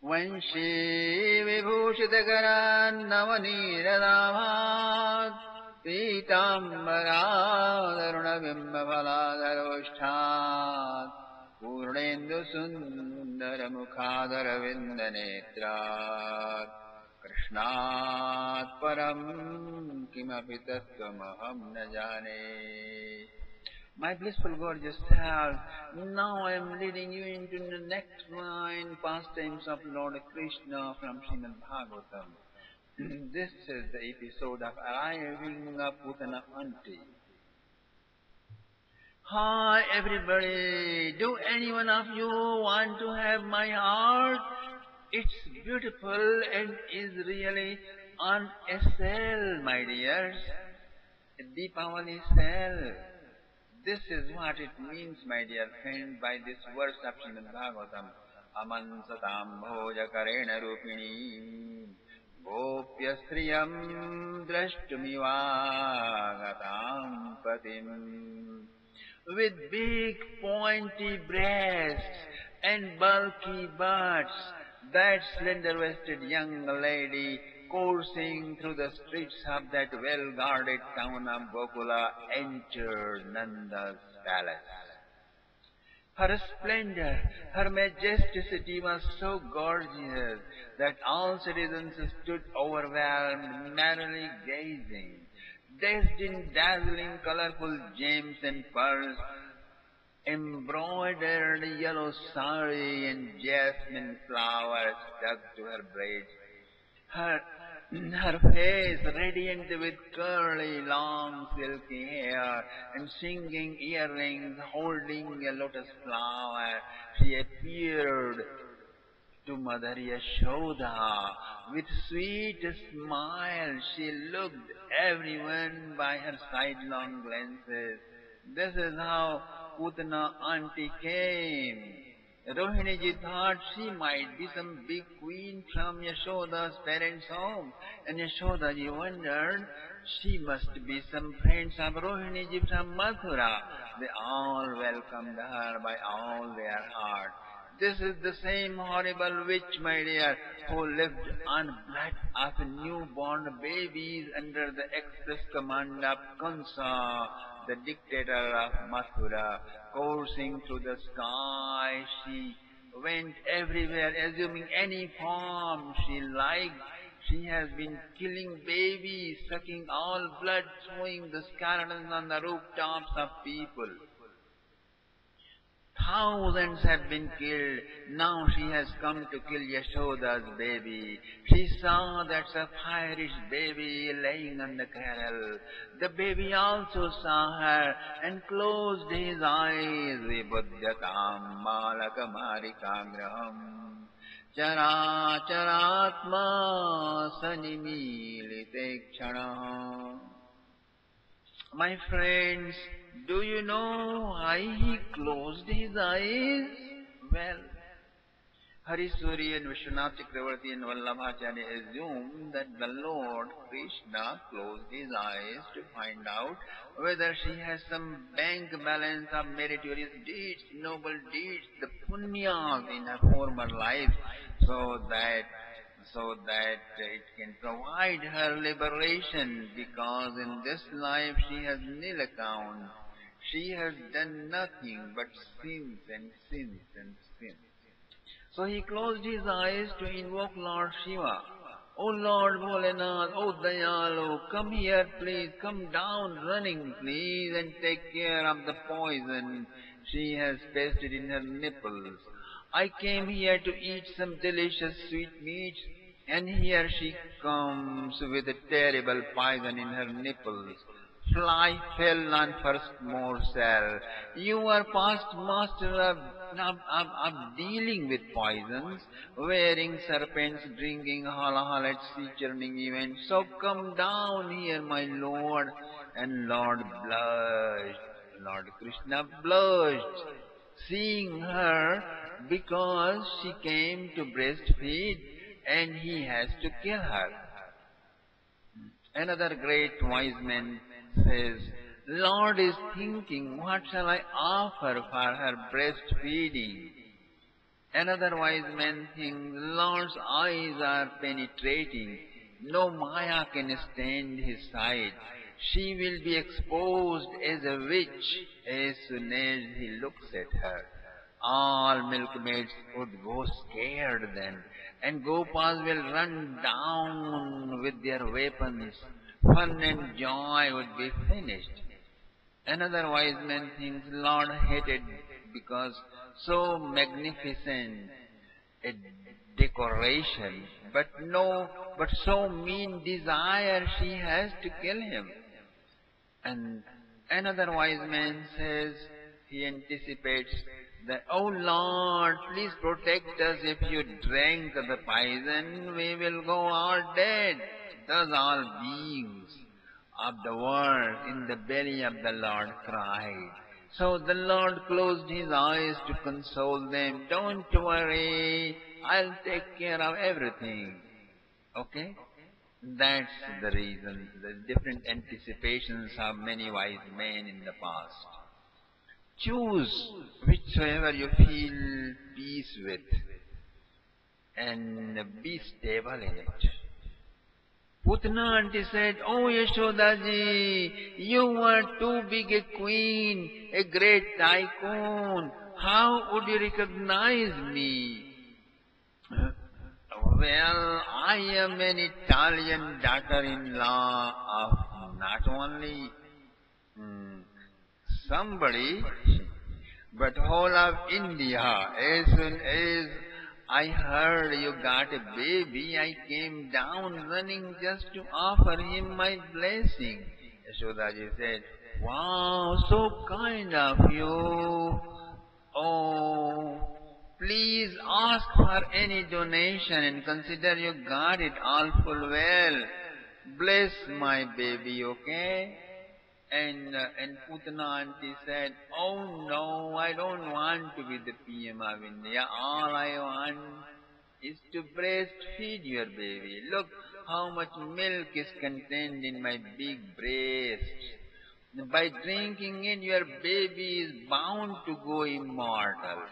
वंशी विभूषितकरान्नवनीरदाभात् पीताम्बरादरुणबिम्बफलाधरोष्ठात् पूर्णेन्दुसुन्दरमुखादरविन्दनेत्रात् कृष्णात् परं किमपि तत्त्वमहं न जाने. My blissful gorgeous self, now I am leading you into the next line pastimes of Lord Krishna from Srimad Bhagavatam. This is the episode of arriving of Putana Auntie. Hi everybody, do any one of you want to have my heart? It's beautiful and is really on a sale, my dears. A Deepavali sale. This is what it means, my dear friend, by this verse of Srimad Bhagavatam. Amansatam bhoja karena rupini gopya striyam drashtumivagatam patim. With big pointy breasts and bulky butts, that slender-waisted young lady coursing through the streets of that well-guarded town of Gokula entered Nanda's palace. Her splendor, her majesticity was so gorgeous that all citizens stood overwhelmed, merrily gazing. Dressed in dazzling, colorful gems and pearls, embroidered yellow sari and jasmine flowers stuck to her braids. Her face radiant with curly, long, silky hair and singing earrings holding a lotus flower, she appeared to Mother Yashoda. With sweet smile, she looked everyone by her sidelong glances. This is how Putana Auntie came. Rohini ji thought she might be some big queen from Yashoda's parents' home, and Yashoda ji wondered she must be some friends of Rohini ji from Mathura. They all welcomed her by all their heart. This is the same horrible witch, my dear, who lived on blood of newborn babies under the express command of Kansa, the dictator of Mathura. Coursing through the sky, she went everywhere, assuming any form she liked. She has been killing babies, sucking all blood, throwing the skeletons on the rooftops of people. Thousands have been killed. Now she has come to kill Yashoda's baby. She saw that sapphire-ish baby laying on the cradle. The baby also saw her and closed his eyes. Vibudyatam malakamarikagraham chara charatma sanimilite kshana. My friends, do you know why he closed his eyes? Well, Harisuri and Vishwanath Chakravarti and Vallabhacharya assumed that the Lord Krishna closed his eyes to find out whether she has some bank balance of meritorious deeds, noble deeds, the punyas in her former life, so that it can provide her liberation, because in this life she has nil account. She has done nothing but sins and sins and sins. So he closed his eyes to invoke Lord Shiva. O Lord Bholenath, O Dayalu, come here please, come down running please and take care of the poison she has pasted in her nipples. I came here to eat some delicious sweetmeats, and here she comes with a terrible poison in her nipples. Fly fell on first morsel. You are past master of dealing with poisons, wearing serpents, drinking halahala at sea churning events. So come down here, my lord. And Lord blushed. Lord Krishna blushed, seeing her, because she came to breastfeed and he has to kill her. Another great wise man says, Lord is thinking, what shall I offer for her breastfeeding? Another wise man thinks, Lord's eyes are penetrating. No Maya can stand his sight. She will be exposed as a witch as soon as he looks at her. All milkmaids would go scared then, and Gopas will run down with their weapons. Fun and joy would be finished. Another wise man thinks Lord hated because so magnificent a decoration, but so mean desire she has to kill him. And another wise man says, he anticipates that, oh Lord, please protect us. If you drink the poison, we will go all dead. Thus all beings of the world in the belly of the Lord cried. So the Lord closed his eyes to console them. Don't worry, I'll take care of everything. Okay? That's the reason, the different anticipations of many wise men in the past. Choose whichsoever you feel peace with and be stable in it. Putna auntie said, oh Yashodaji, you were too big a queen, a great tycoon. How would you recognize me? Well, I am an Italian daughter-in-law of not only somebody, but whole of India. As soon as I heard you got a baby, I came down running just to offer him my blessing. Yashodaji said, wow, so kind of you. Oh, please ask for any donation and consider you got it all full well. Bless my baby, okay? And Putana auntie said, oh no, I don't want to be the PM of India. All I want is to breastfeed your baby. Look how much milk is contained in my big breast. By drinking it, your baby is bound to go immortal.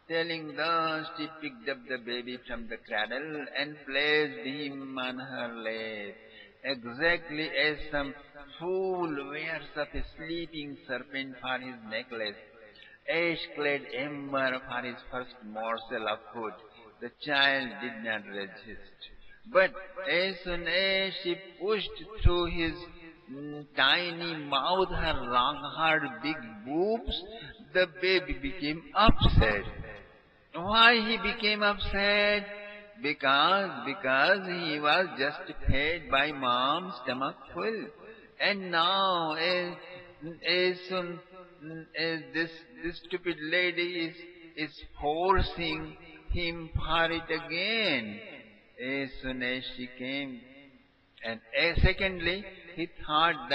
Telling thus, she picked up the baby from the cradle and placed him on her lap, exactly as some fool wears up a sleeping serpent for his necklace, ash-clad ember for his first morsel of food. The child did not resist. But as soon as she pushed through his tiny mouth her hard big boobs, the baby became upset. Why he became upset? Because he was just fed by mom's stomach full. And now, as soon as this stupid lady is forcing him for it again, as soon as she came. And secondly, he thought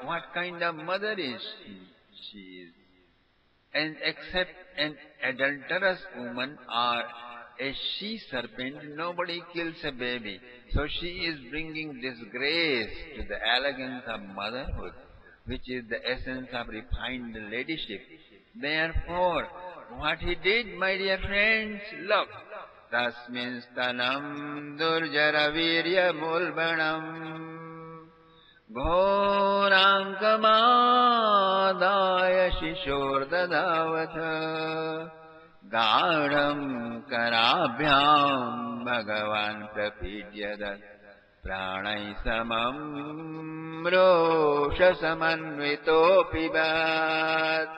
what kind of mother is she? She is. And except an adulterous woman or a she-serpent, nobody kills a baby. So she is bringing disgrace to the elegance of motherhood, which is the essence of refined ladyship. Therefore, what he did, my dear friends, look. Tasmin stanam durjara virya mulbanam घोराङ्कमादाय शिशोर्दधावथ गाढम् कराभ्याम् भगवान् प्रपीड्यदत् प्राणैः समम् रोषसमन्वितोऽपि वत्.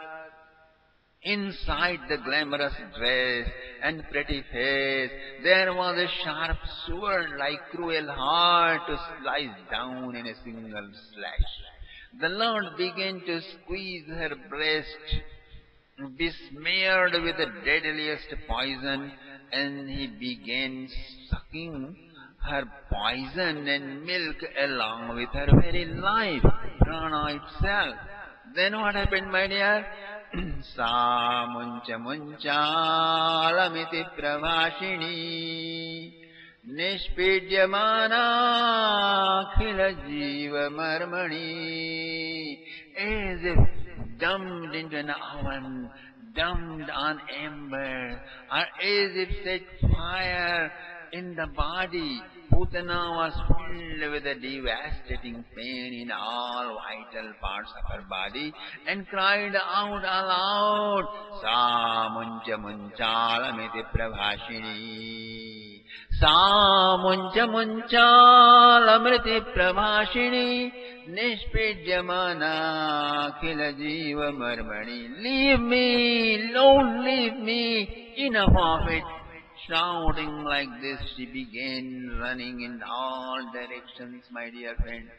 Inside the glamorous dress and pretty face, there was a sharp sword-like cruel heart to slice down in a single slash. The Lord began to squeeze her breast, besmeared with the deadliest poison, and he began sucking her poison and milk along with her very life, prana itself. Then what happened, my dear? Sa muncha munchalamiti pravashini nishpidyamana khila jiva marmani. As if dumped into an oven, dumped on ember, or as if set fire in the body. Putana was filled with a devastating pain in all vital parts of her body and cried out aloud, Sa muncha munchalamiti prabhashini. Sa muncha munchalamriti prabhashini. Nishpidyamana khila jiva marmani. Leave me, Lord, leave me. Enough of it. Shouting like this, she began running in all directions, my dear friend.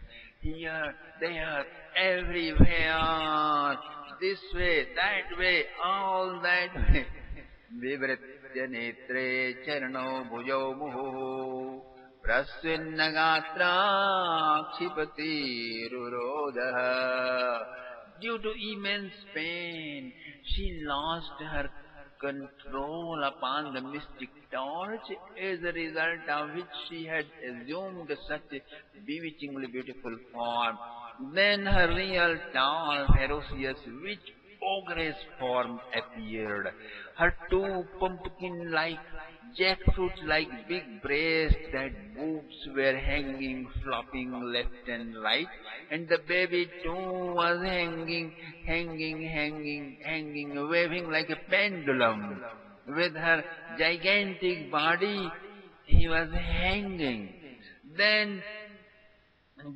Here, there, everywhere. This way, that way, all that way. Vivritya netre charano bhujo muhu. Prasvinnagatra kshipati rurodha. Due to immense pain, she lost her control upon the mystic torch, as a result of which she had assumed such a bewitchingly beautiful form. Then her real tall, ferocious, witch ogress form appeared. Her two pumpkin-like, jackfruit-like big breasts, that boobs were hanging, flopping left and right, and the baby too was hanging, waving like a pendulum. With her gigantic body, he was hanging. Then,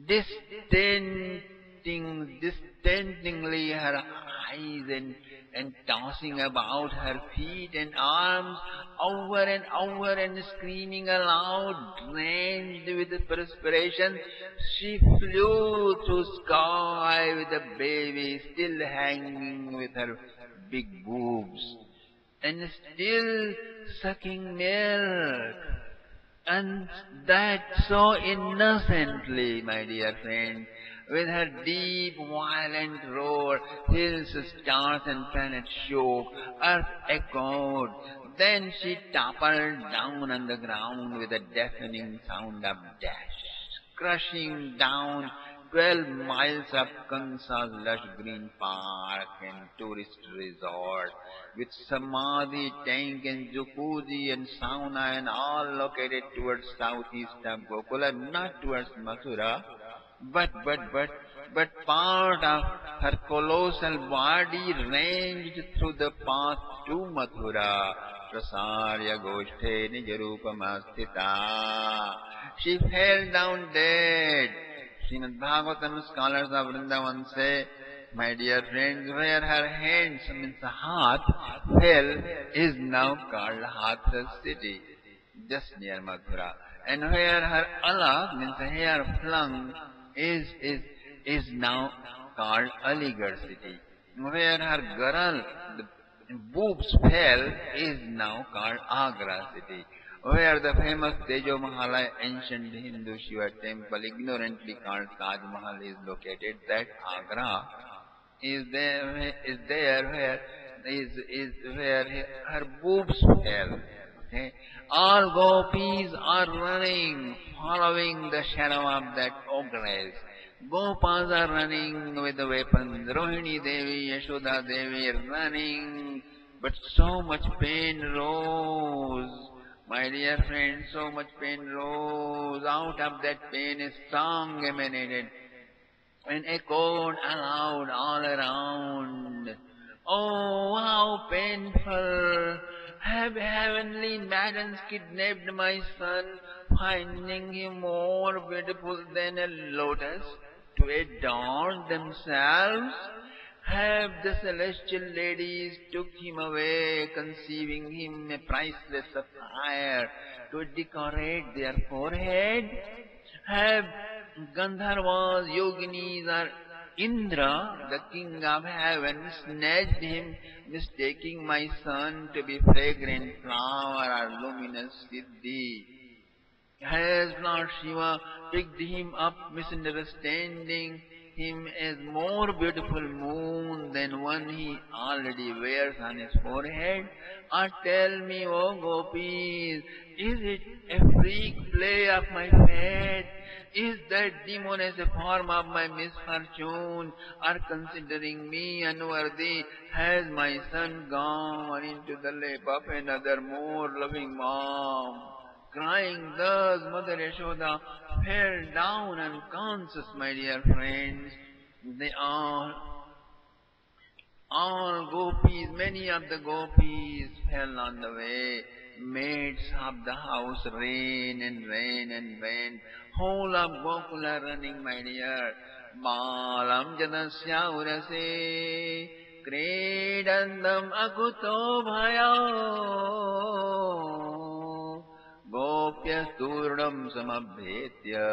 distendingly her eyes and tossing about her feet and arms over and screaming aloud, drenched with perspiration, she flew through sky with the baby still hanging with her big boobs and still sucking milk. And that so innocently, my dear friend, with her deep, violent roar, hills, stars and planets shook, earth echoed. Then she toppled down on the ground with a deafening sound of dash, crushing down 12 miles of Kansa's lush green park and tourist resort, with samadhi, tank and jacuzzi and sauna and all located towards southeast of Gokula, not towards Mathura, but part of her colossal body ranged through the path to Mathura. Prasarya Goshthe Nijarupamastita. She fell down dead. Srimad Bhagavatam scholars of Vrindavan say, my dear friends, where her hands, means Hath, fell, is now called Hathras city, just near Mathura. And where her ala, means hair flung, is now called Aligarh city. Where her garal, the boobs fell, is now called Agra city. Where the famous Tejo Mahala, ancient Hindu Shiva temple, ignorantly called Taj Mahal, is located, that Agra is where her boobs fell. Okay? All gopis are running, following the shadow of that ogress. Gopas are running with the weapons. Rohini Devi, Yashoda Devi are running, but so much pain rose. My dear friends, so much pain rose. Out of that pain a song emanated and echoed aloud all around. Oh, how painful! Have heavenly maidens kidnapped my son, finding him more beautiful than a lotus, to adorn themselves? Have the celestial ladies took him away, conceiving him a priceless sapphire to decorate their forehead? Have Gandharvas, Yoginis, or Indra, the king of heaven, snatched him, mistaking my son to be fragrant flower or luminous Siddhi? Has Lord Shiva picked him up, misunderstanding him as more beautiful moon than one he already wears on his forehead? Or tell me, O gopis, is it a freak play of my fate? Is that demon as a form of my misfortune, or considering me unworthy, has my son gone into the lap of another more loving mom? Crying thus, Mother Yashoda fell down unconscious, my dear friends. They all gopis, many of the gopis fell on the way. Maids of the house ran and ran and ran. Whole of Gokula running, my dear. Balam jadasya urase kredandam akuto bhayo gopyasturnam samabhetya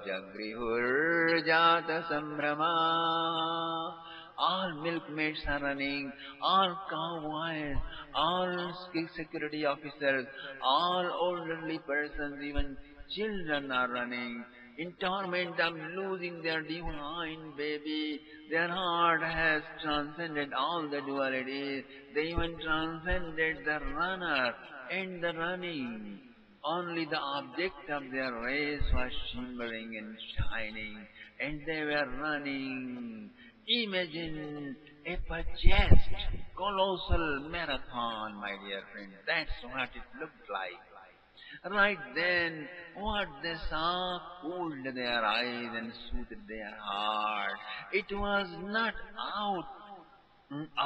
jagrihur jata sambrama. All milkmaids are running, all cowboys, all security officers, all elderly persons, even children are running, in torment of losing their divine baby. Their heart has transcended all the dualities. They even transcended the runner and the running. Only the object of their race was shimmering and shining, and they were running. Imagine a purchased colossal marathon, my dear friend. That's what it looked like. Right then, what they saw cooled their eyes and soothed their heart. It was not out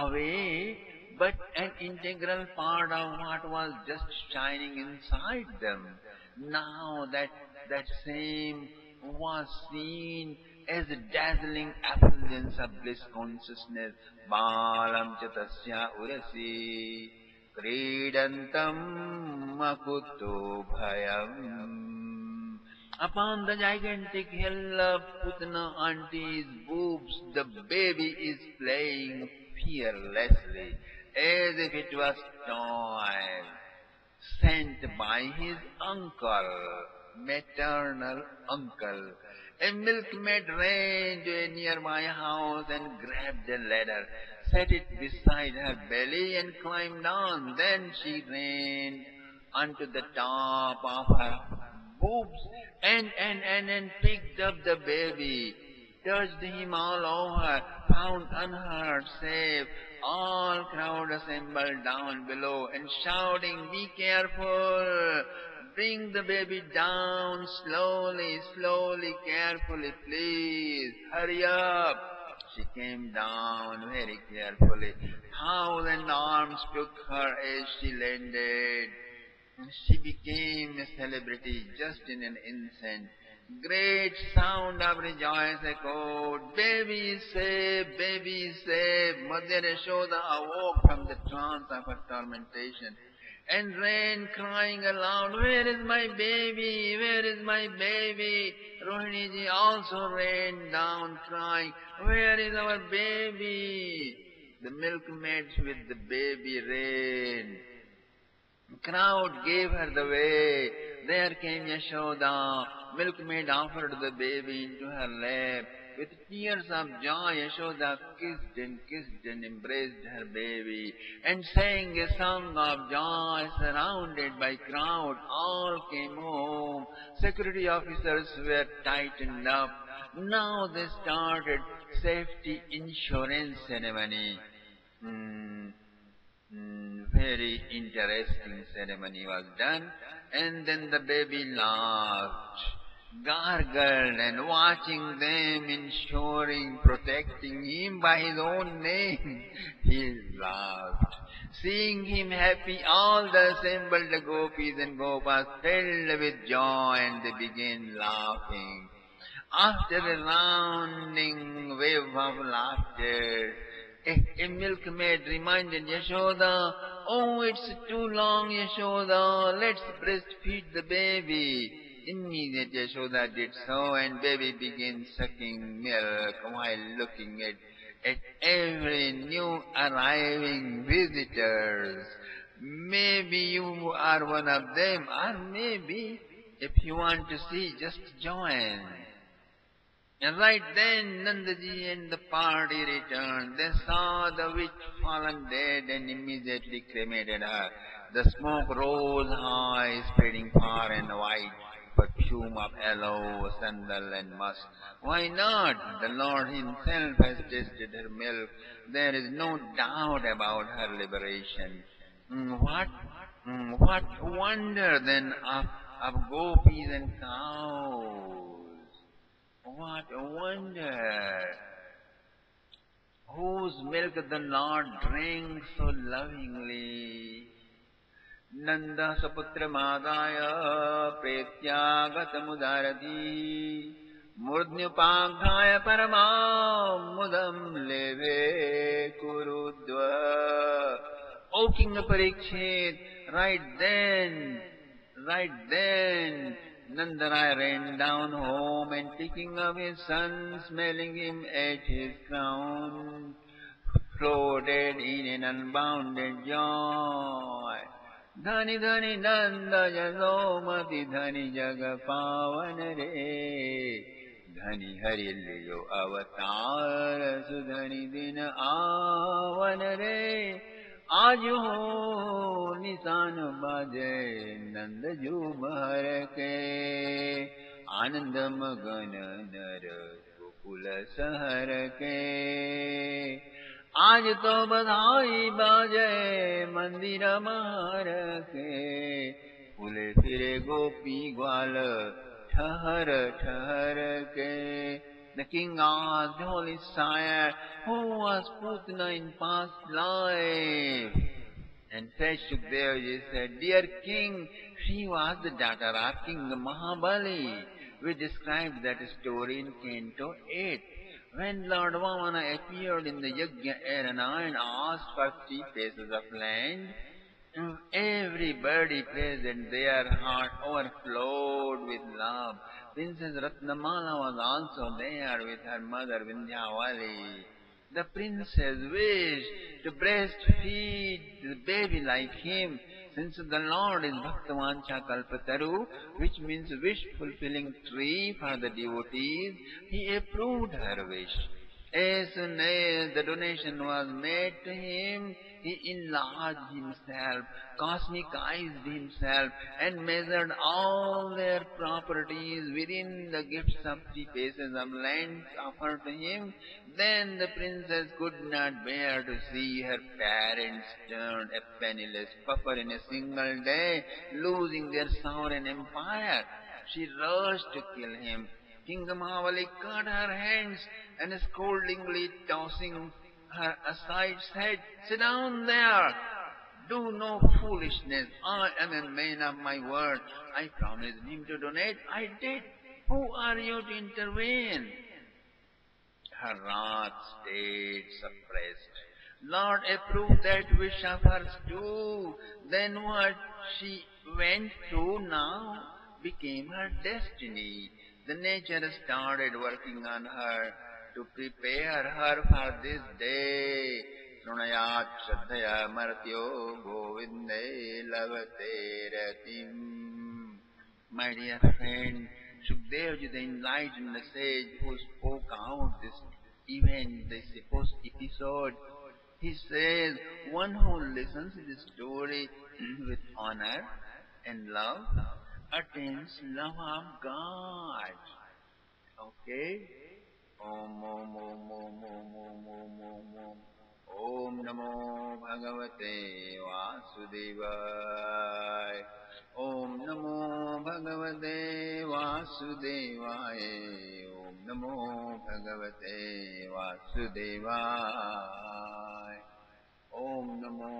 away, but an integral part of what was just shining inside them. Now that same was seen as a dazzling effulgence of bliss consciousness. Balam chatasya urasi kridantam makuto bhayam. Upon the gigantic hill of Putna auntie's boobs, the baby is playing fearlessly, as if it was toy, sent by his uncle, maternal uncle. A milkmaid ran to a nearby house and grabbed a ladder, set it beside her belly and climbed on. Then she ran onto the top of her boobs and picked up the baby, touched him all over, found unhurt, safe. All crowd assembled down below and shouting, "Be careful! Bring the baby down slowly, slowly, carefully, please. Hurry up!" She came down very carefully. Thousand arms took her as she landed. She became a celebrity just in an instant. Great sound of rejoice echoed. "Baby is safe, baby is safe." Mother Yashoda awoke from the trance of her tormentation and ran crying aloud, "Where is my baby? Where is my baby?" Rohini ji also ran down crying, "Where is our baby?" The milkmaids with the baby ran. The crowd gave her the way. There came Yashoda. Milkmaid offered the baby into her lap. With tears of joy, Yashoda kissed and embraced her baby and sang a song of joy. Surrounded by crowd, all came home. Security officers were tightened up. Now they started safety insurance ceremony. Very interesting ceremony was done, and then the baby laughed, gargled, and watching them ensuring, protecting him by his own name, he laughed. Seeing him happy, all the assembled gopis and gopas filled with joy, and they began laughing. After a rounding wave of laughter, a milkmaid reminded Yashoda, "Oh, it's too long, Yashoda. Let's breastfeed the baby." Immediately Yashoda did so, and baby began sucking milk while looking at every new arriving visitors. Maybe you are one of them, or maybe if you want to see, just join. And right then Nandaji and the party returned. They saw the witch fallen dead and immediately cremated her. The smoke rose high, spreading far and wide, but few perfume of aloe, sandal and musk. Why not? The Lord himself has tasted her milk. There is no doubt about her liberation. What wonder then of gopis and cows? What wonder! Whose milk the Lord drank so lovingly. Nanda saputra madaya pretyagatamudharati murdnyupagghaya paramam mudam leve kurudva. O King Parikshit, right then, Nandaraya ran down home and taking up his son, smelling him at his crown, floated in an unbounded joy. Dhani dhani nanda jasomati dhani jaga pavan re. Dhani hari liyo avatar sudhani din avan re. आज हो निशान बाजे नंद झूमर के आनंद मगन नर गोकुल शहर के आज तो बधाई बाजे मंदिर मार के फूले फिरे गोपी ग्वाल ठहर ठहर के. The king asked the holy sire, who was Putna in past life? And said Shukdev said, dear king, she was the daughter of King Mahabali. We described that story in Canto 8. When Lord Vamana appeared in the Yajna arena and asked for 3 places of land, everybody present, their heart overflowed with love. Princess Ratnamala was also there with her mother Vindhyavali. The princess wished to breastfeed the baby like him, since the Lord is Bhaktavancha Kalpataru, which means wish-fulfilling tree for the devotees. He approved her wish. As soon as the donation was made to him, he enlarged himself, cosmicized himself, and measured all their properties within the gifts of 3 pieces of land offered to him. Then the princess could not bear to see her parents turned a penniless pauper in a single day, losing their sovereign empire. She rushed to kill him. King Mahabali cut her hands and scoldingly tossing her aside said, sit down there. Do no foolishness. I am a man of my word. I promised him to donate. I did. Who are you to intervene? Her wrath stayed suppressed. Lord approved that wish of hers too. Then what she went through now became her destiny. The nature started working on her to prepare her for this day. Shrunayat Shraddhaya Martyo Govinde Lavate Ratim. My dear friend, Shukdevji, the enlightened sage who spoke out this event, this supposed episode, he says, one who listens to this story with honor and love attains love of God. Okay? Om Om Om Om Om Om Om Om Om Om Namo Bhagavate Vasudevaya. Om Namo Bhagavate Vasudevaya. Om Namo Bhagavate Vasudevaya. Om Namo